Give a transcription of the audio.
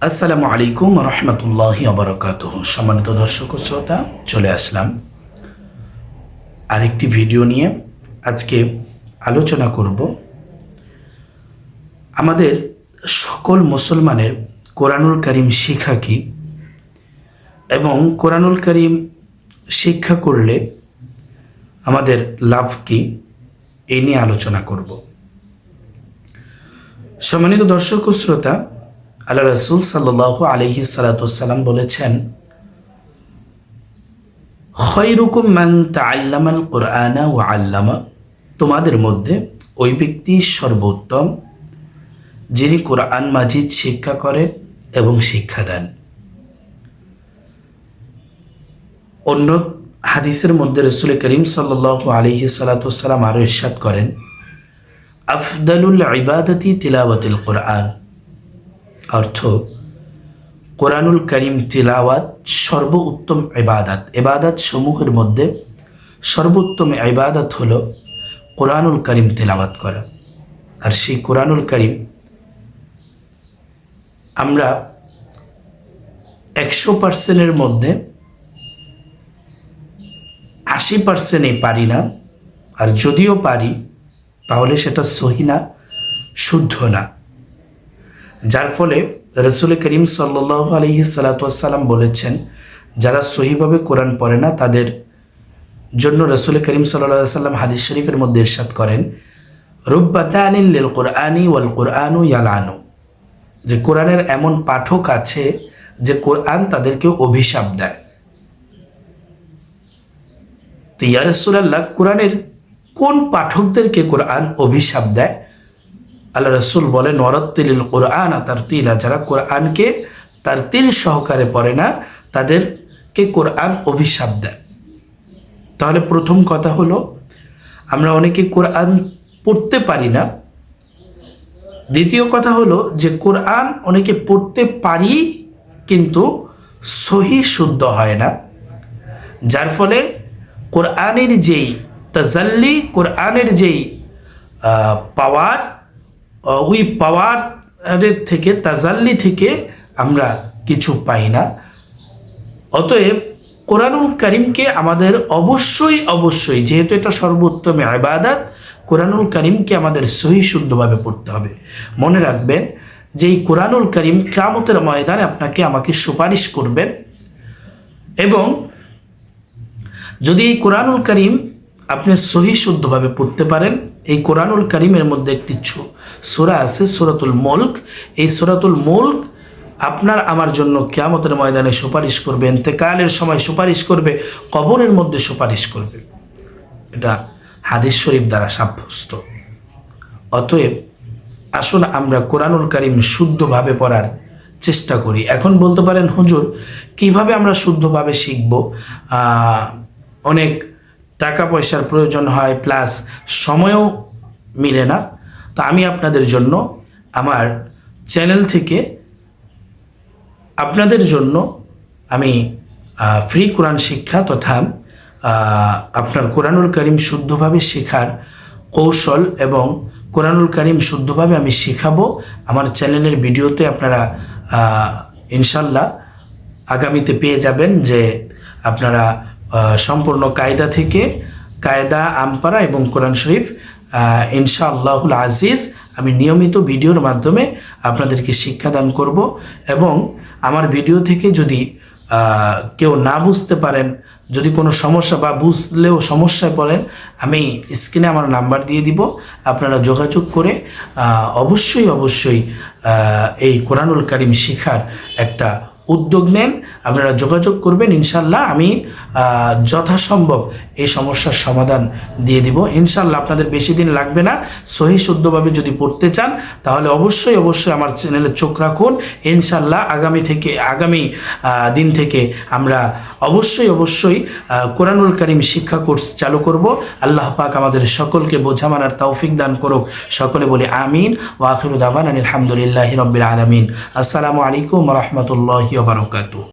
আসসালামু আলাইকুম রহমতুল্লাহি ওয়া সম্মানিত দর্শক ও শ্রোতা, চলে আসলাম আরেকটি ভিডিও নিয়ে। আজকে আলোচনা করব আমাদের সকল মুসলমানের কোরআনুল কারীম শিক্ষা কি এবং কোরআনুল কারীম শিক্ষা করলে আমাদের লাভ কি, এই নিয়ে আলোচনা করব। সম্মানিত দর্শক ও শ্রোতা, আল্লাহ রাসূল সাল্লাল্লাহু আলাইহি সাল্লাম বলেছেন, খায়রুকুম মান তাআল্লামাল কুরআনা ওয়া আল্লামা, তোমাদের মধ্যে ওই ব্যক্তি সর্বোত্তম যিনি কোরআন মাজিদ শিক্ষা করেন এবং শিক্ষা দেন। অন্য হাদিসের মধ্যে রাসূল করিম সাল্লাল্লাহু আলাইহি সাল্লাম আরো ইরশাদ করেন, আফদালুল ইবাদাতি তিলাওয়াতুল কুরআন, অর্থ কোরআনুল কারীম তিলাওয়াত সর্বোত্তম ইবাদত। ইবাদত সমূহের মধ্যে সর্বোত্তম ইবাদত হলো কোরআনুল কারীম তিলাওয়াত করা। আর সেই কোরআনুল কারীম আমরা 100%-এর মধ্যে 80%-ই পারি না, আর যদিও পারি তাহলে সেটা সহি না, শুদ্ধ না। যার ফলে রাসূল করিম সাল্লাল্লাহু আলাইহি সাল্লাম বলেছেন, যারা সহিভাবে কোরআন পড়ে না তাদের জন্য রাসূল করিম সাল্লাল্লাহু আলাইহি সাল্লাম হাদিস শরীফের মধ্যে ইরশাদ করেন, রুব্বাতানিন লিল কুরআনি ওয়াল কুরআনু ইয়ালানু, যে কোরআনের এমন পাঠক আছে যে কোরআন তাদেরকে অভিশাপ দেয়। তো ইয়া রাসূলুল্লাহ, কোরআনের কোন পাঠকদেরকে কোরআন অভিশাপ দেয়? আল্লাহ রাসূল বলেন, ওয়ারাত্তিলিল কুরআন তারতিলা, যারা কোরআনকে তারতিল সহকারে পড়ে না তাদেরকে কোরআন অভিশাপ দেয়। তাহলে প্রথম কথা হলো, আমরা অনেকে কোরআন পড়তে পারি না। দ্বিতীয় কথা হলো যে কোরআন অনেকে পড়তে পারি কিন্তু সহি শুদ্ধ হয় না, যার ফলে কোরআনের যেই তাজাল্লি, কোরআনের যেই পাওয়ার, ওই পাওয়ারের থেকে, তাজাল্লি থেকে আমরা কিছু পাই না। অতএব কোরআনুল কারীমকে আমাদের অবশ্যই যেহেতু এটা সর্বোত্তম ইবাদত, কোরআনুল কারীমকে আমাদের সহি শুদ্ধভাবে পড়তে হবে। মনে রাখবেন যে এই কোরআনুল কারীম কিয়ামতের ময়দানে আপনাকে আমাকে সুপারিশ করবেন। এবং যদি এই কোরআনুল কারীম আপনি সহি শুদ্ধভাবে পড়তে পারেন, এই কোরআনুল কারীমের মধ্যে একটি সূরা আছে, সূরাতুল মুলক। এই সূরাতুল মুলক আপনার আমার জন্য কিয়ামতের ময়দানে সুপারিশ করবে, ইন্তেকালের সময় সুপারিশ করবে, কবরের মধ্যে সুপারিশ করবে। এটা হাদিস শরীফ দ্বারা সাব্যস্ত। অতএব আসুন আমরা কোরআনুল কারীম শুদ্ধভাবে পড়ার চেষ্টা করি। এখন বলতে পারেন, হুজুর কিভাবে আমরা শুদ্ধভাবে শিখব? অনেক টাকা পয়সার প্রয়োজন হয়, প্লাস সময়ও মিলে না। তো আমি আপনাদের জন্য আমার চ্যানেল থেকে আপনাদের জন্য আমি ফ্রি কোরআন শিক্ষা তথা আপনার কোরআনুল কারীম শুদ্ধভাবে শেখার কৌশল এবং কোরআনুল কারীম শুদ্ধভাবে আমি শেখাবো আমার চ্যানেলের ভিডিওতে। আপনারা ইনশাল্লাহ আগামীতে পেয়ে যাবেন যে আপনারা সম্পূর্ণ কায়দা থেকে, কায়দা, আমপারা এবং কোরআন শরীফ ইনশাআল্লাহুল আজিজ আমি নিয়মিত ভিডিওর মাধ্যমে আপনাদেরকে শিক্ষাদান করব। এবং আমার ভিডিও থেকে যদি কেউ না বুঝতে পারেন, যদি কোনো সমস্যা বা বুঝলেও সমস্যায় পড়েন, আমি স্ক্রিনে আমার নাম্বার দিয়ে দিব, আপনারা যোগাযোগ করে অবশ্যই এই কোরআনুল কারীম শিখার একটা উদ্যোগ নেন। আপনারা যোগাযোগ করবেন, ইনশাল্লাহ আমি যথাসম্ভব এই সমস্যার সমাধান দিয়ে দিব। ইনশাল্লাহ আপনাদের বেশি দিন লাগবে না। সহি শুদ্ধভাবে যদি পড়তে চান তাহলে অবশ্যই আমার চ্যানেলে চোখ রাখুন। ইনশাল্লাহ আগামী দিন থেকে আমরা অবশ্যই কোরআনুল কারীম শিক্ষা কোর্স চালু করব। আল্লাহ পাক আমাদের সকলকে বোঝা মানার তৌফিক দান করুক। সকলে বলি আমিন। ওয়া আখিরু দাওয়ানা আলহামদুলিল্লাহি রাব্বিল আলামিন। আসসালামু আলাইকুম ওয়া রাহমাতুল্লাহি ওয়া বারাকাতুহু।